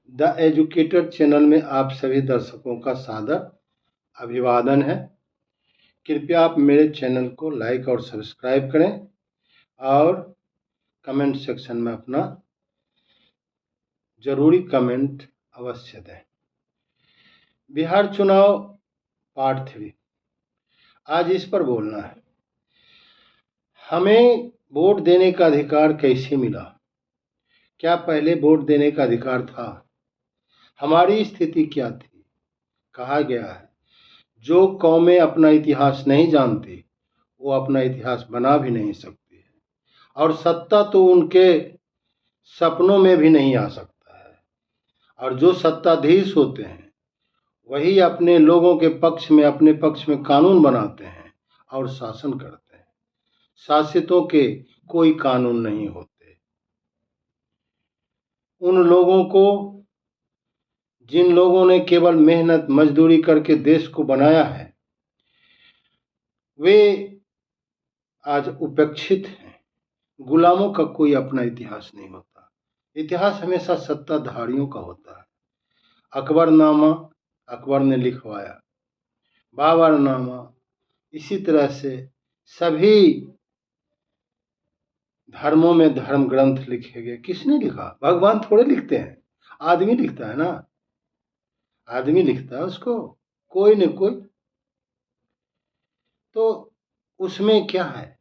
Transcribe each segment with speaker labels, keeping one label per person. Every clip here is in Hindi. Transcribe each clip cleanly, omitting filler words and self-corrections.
Speaker 1: द एजुकेटेड चैनल में आप सभी दर्शकों का सादर अभिवादन है। कृपया आप मेरे चैनल को लाइक और सब्सक्राइब करें और कमेंट सेक्शन में अपना जरूरी कमेंट अवश्य दें। बिहार चुनाव पार्ट 3, आज इस पर बोलना है। हमें वोट देने का अधिकार कैसे मिला? क्या पहले वोट देने का अधिकार था? हमारी स्थिति क्या थी? कहा गया है, जो कौमें अपना इतिहास नहीं जानती वो अपना इतिहास बना भी नहीं सकती है, और सत्ता तो उनके सपनों में भी नहीं आ सकता है। और जो सत्ताधीश होते हैं वही अपने लोगों के पक्ष में, अपने पक्ष में कानून बनाते हैं और शासन करते हैं। शासितों के कोई कानून नहीं होते। उन लोगों को, जिन लोगों ने केवल मेहनत मजदूरी करके देश को बनाया है, वे आज उपेक्षित हैं। गुलामों का कोई अपना इतिहास नहीं होता। इतिहास हमेशा सत्ताधारियों का होता है। अकबरनामा अकबर ने लिखवाया, बाबरनामा, इसी तरह से सभी धर्मों में धर्म ग्रंथ लिखे गए। किसने लिखा? भगवान थोड़े लिखते हैं, आदमी लिखता है ना। आदमी लिखता है उसको, कोई न कोई। तो उसमें क्या है?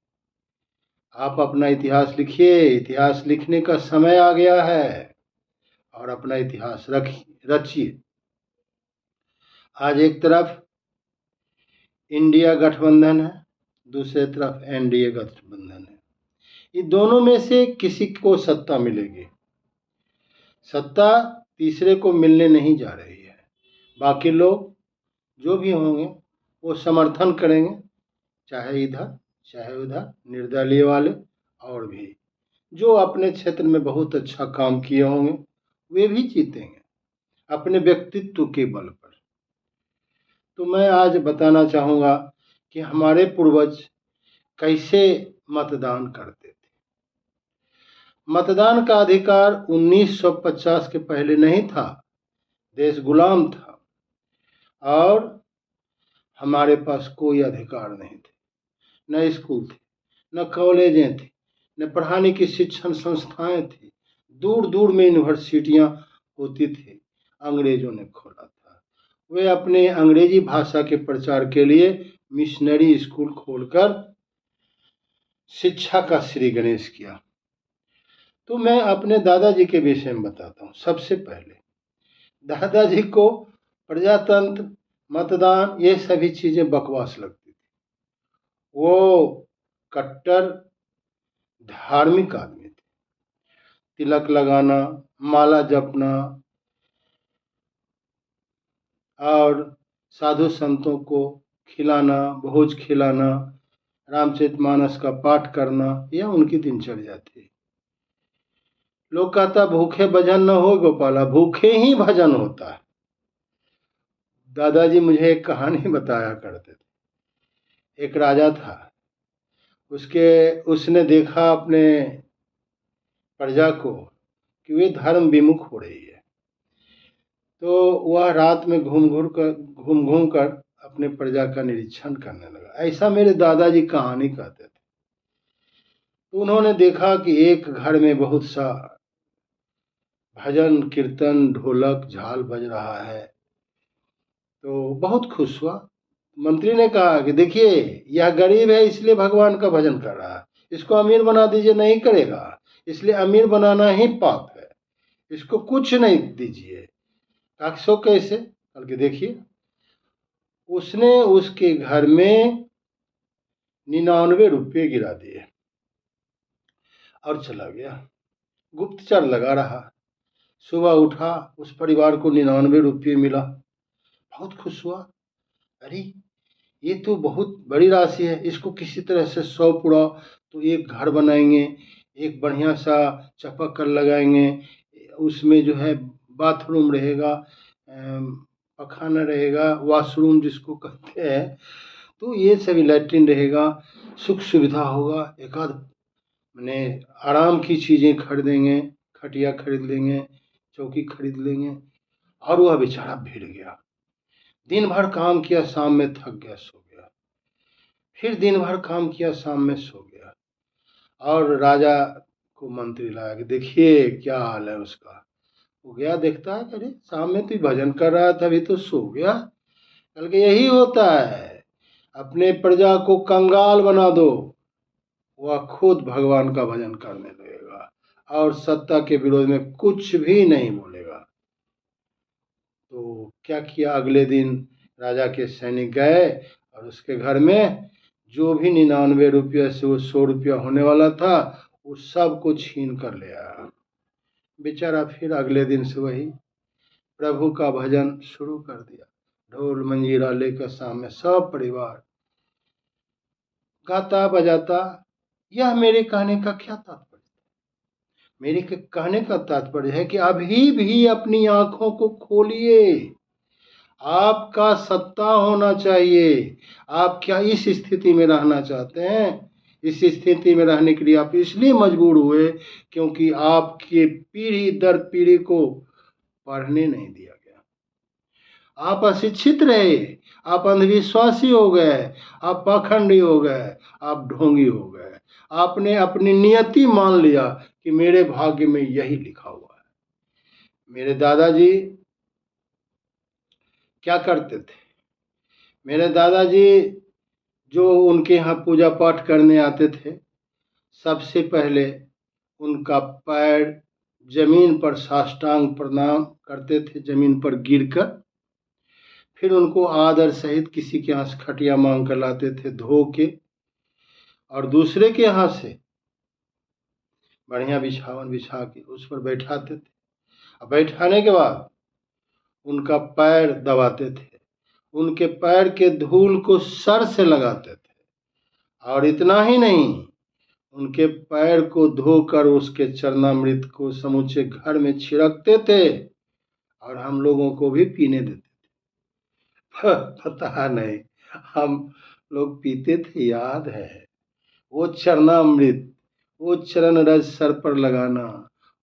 Speaker 1: आप अपना इतिहास लिखिए। इतिहास लिखने का समय आ गया है और अपना इतिहास रचिए। आज एक तरफ इंडिया गठबंधन है, दूसरे तरफ एनडीए गठबंधन है। ये दोनों में से किसी को सत्ता मिलेगी। सत्ता तीसरे को मिलने नहीं जा रही है। बाकी लोग जो भी होंगे वो समर्थन करेंगे, चाहे इधर चाहे उधर, निर्दलीय वाले और भी जो अपने क्षेत्र में बहुत अच्छा काम किए होंगे वे भी जीतेंगे अपने व्यक्तित्व के बल पर। तो मैं आज बताना चाहूँगा कि हमारे पूर्वज कैसे मतदान करते थे। मतदान का अधिकार 1950 के पहले नहीं था। देश गुलाम था और हमारे पास कोई अधिकार नहीं थे। न स्कूल थे, न कॉलेजें थी, न पढ़ाने की शिक्षण संस्थाएं थी। दूर दूर में यूनिवर्सिटियां होती थी, अंग्रेजों ने खोला था। वे अपने अंग्रेजी भाषा के प्रचार के लिए मिशनरी स्कूल खोलकर शिक्षा का श्री गणेश किया। तो मैं अपने दादाजी के विषय में बताता हूँ। सबसे पहले दादाजी को प्रजातंत्र, मतदान, ये सभी चीजें बकवास लगती थी। वो कट्टर धार्मिक आदमी थे। तिलक लगाना, माला जपना और साधु संतों को खिलाना, भोज खिलाना, रामचरितमानस का पाठ करना, यह उनकी दिनचर्या थी। लोग कहता भूखे भजन न हो गोपाला, भूखे ही भजन होता है। दादाजी मुझे एक कहानी बताया करते थे। एक राजा था, उसने देखा अपने प्रजा को कि वे धर्म विमुख हो रही है। तो वह रात में घूम घूम कर अपने प्रजा का निरीक्षण करने लगा। ऐसा मेरे दादाजी कहानी कहते थे। तो उन्होंने देखा कि एक घर में बहुत सा भजन कीर्तन, ढोलक झाल बज रहा है। तो बहुत खुश हुआ। मंत्री ने कहा कि देखिए, यह गरीब है इसलिए भगवान का भजन कर रहा है, इसको अमीर बना दीजिए। नहीं करेगा, इसलिए अमीर बनाना ही पाप है, इसको कुछ नहीं दीजिए। सो कैसे? बल्कि देखिए, उसने उसके घर में 99 रुपये गिरा दिए और चला गया। गुप्तचर लगा रहा। सुबह उठा, उस परिवार को 99 रुपये मिला। बहुत खुश हुआ। अरे ये तो बहुत बड़ी राशि है, इसको किसी तरह से 100 पूरा तो एक घर बनाएंगे, एक बढ़िया सा चापाकल लगाएंगे, उसमें जो है बाथरूम रहेगा, पखाना रहेगा, वॉशरूम जिसको कहते हैं, तो ये सभी लैट्रिन रहेगा, सुख सुविधा होगा। एक आध मैंने आराम की चीज़ें खरीदेंगे, खटिया खरीद लेंगे, चौकी खरीद लेंगे। और वह बेचारा भिड़ गया, दिन भर काम किया, शाम में थक गया, सो गया। फिर दिन भर काम किया, शाम में सो गया। और राजा को मंत्री लाया कि देखिए क्या हाल है उसका। वो गया, देखता है, अरे शाम में तो भजन कर रहा था, अभी तो सो गया। कल के यही होता है, अपने प्रजा को कंगाल बना दो, वह खुद भगवान का भजन करने लगेगा और सत्ता के विरोध में कुछ भी नहीं बोलेगा। तो क्या किया, अगले दिन राजा के सैनिक गए और उसके घर में जो भी 99 रुपये से वो 100 रुपया होने वाला था, वो सब को छीन कर ले आया। बेचारा फिर अगले दिन से वही प्रभु का भजन शुरू कर दिया, ढोल मंजीरा लेकर सामने सब परिवार गाता बजाता। यह मेरे कहने का क्या तात्पर्य है? मेरे कहने का तात्पर्य है कि अभी भी अपनी आंखों को खोलिए। आपका सत्ता होना चाहिए। आप क्या इस स्थिति में रहना चाहते हैं? इस स्थिति में रहने के लिए आप इसलिए मजबूर हुए क्योंकि आपके पीढ़ी दर पीढ़ी को पढ़ने नहीं दिया गया। आप अशिक्षित रहे, आप अंधविश्वासी हो गए, आप पाखंडी हो गए, आप ढोंगी हो गए। आपने अपनी नियति मान लिया कि मेरे भाग्य में यही लिखा हुआ है। मेरे दादाजी क्या करते थे? मेरे दादाजी जो उनके यहाँ पूजा पाठ करने आते थे, सबसे पहले उनका पैर जमीन पर साष्टांग प्रणाम करते थे, जमीन पर गिरकर। फिर उनको आदर सहित किसी के यहाँ से खटिया मांग कर लाते थे धो के, और दूसरे के यहाँ से बढ़िया बिछावन बिछा के उस पर बैठाते थे। और बैठाने के बाद उनका पैर दबाते थे, उनके पैर के धूल को सर से लगाते थे। और इतना ही नहीं, उनके पैर को धोकर उसके चरणामृत को समूचे घर में छिड़कते थे और हम लोगों को भी पीने देते थे। पता नहीं हम लोग पीते थे, याद है वो चरणामृत, वो चरण रज सर पर लगाना,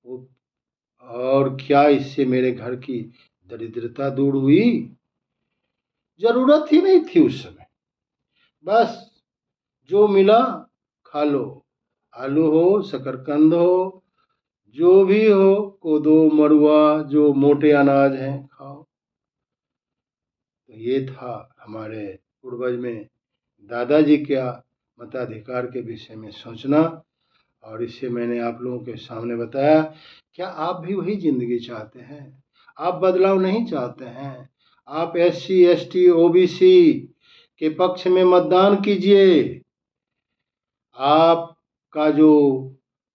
Speaker 1: वो और क्या इससे मेरे घर की दरिद्रता दूर हुई? जरूरत ही नहीं थी उस समय। बस जो मिला खा लो, आलू हो, शकरकंद हो, जो भी हो, कोदो मरुआ, जो मोटे अनाज हैं खाओ। तो ये था हमारे पूर्वज में दादाजी का मताधिकार के विषय में सोचना, और इसे मैंने आप लोगों के सामने बताया। क्या आप भी वही जिंदगी चाहते हैं? आप बदलाव नहीं चाहते हैं? आप SC ST OBC के पक्ष में मतदान कीजिए। आपका जो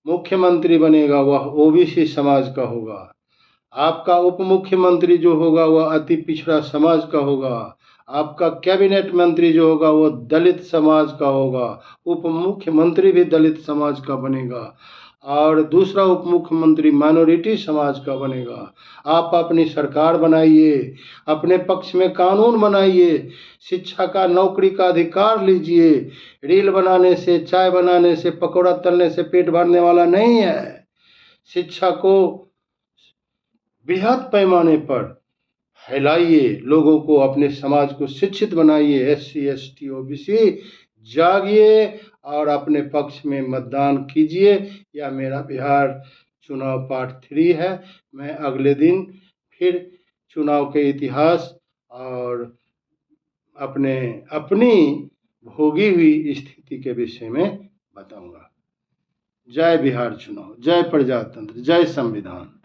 Speaker 1: मुख्यमंत्री बनेगा वह OBC समाज का होगा। आपका उप मुख्यमंत्री जो होगा वह अति पिछड़ा समाज का होगा। आपका कैबिनेट मंत्री जो होगा वो दलित समाज का होगा। उप मुख्यमंत्री भी दलित समाज का बनेगा और दूसरा उप मुख्यमंत्री माइनॉरिटी समाज का बनेगा। आप अपनी सरकार बनाइए, अपने पक्ष में कानून बनाइए, शिक्षा का, नौकरी का अधिकार लीजिए। रील बनाने से, चाय बनाने से, पकौड़ा तलने से पेट भरने वाला नहीं है। शिक्षा को बृहद पैमाने पर फैलाइए, लोगों को, अपने समाज को शिक्षित बनाइए। SC ST OBC जागिए और अपने पक्ष में मतदान कीजिए। यह मेरा बिहार चुनाव पार्ट 3 है। मैं अगले दिन फिर चुनाव के इतिहास और अपनी भोगी हुई स्थिति के विषय में बताऊंगा। जय बिहार चुनाव, जय प्रजातंत्र, जय संविधान।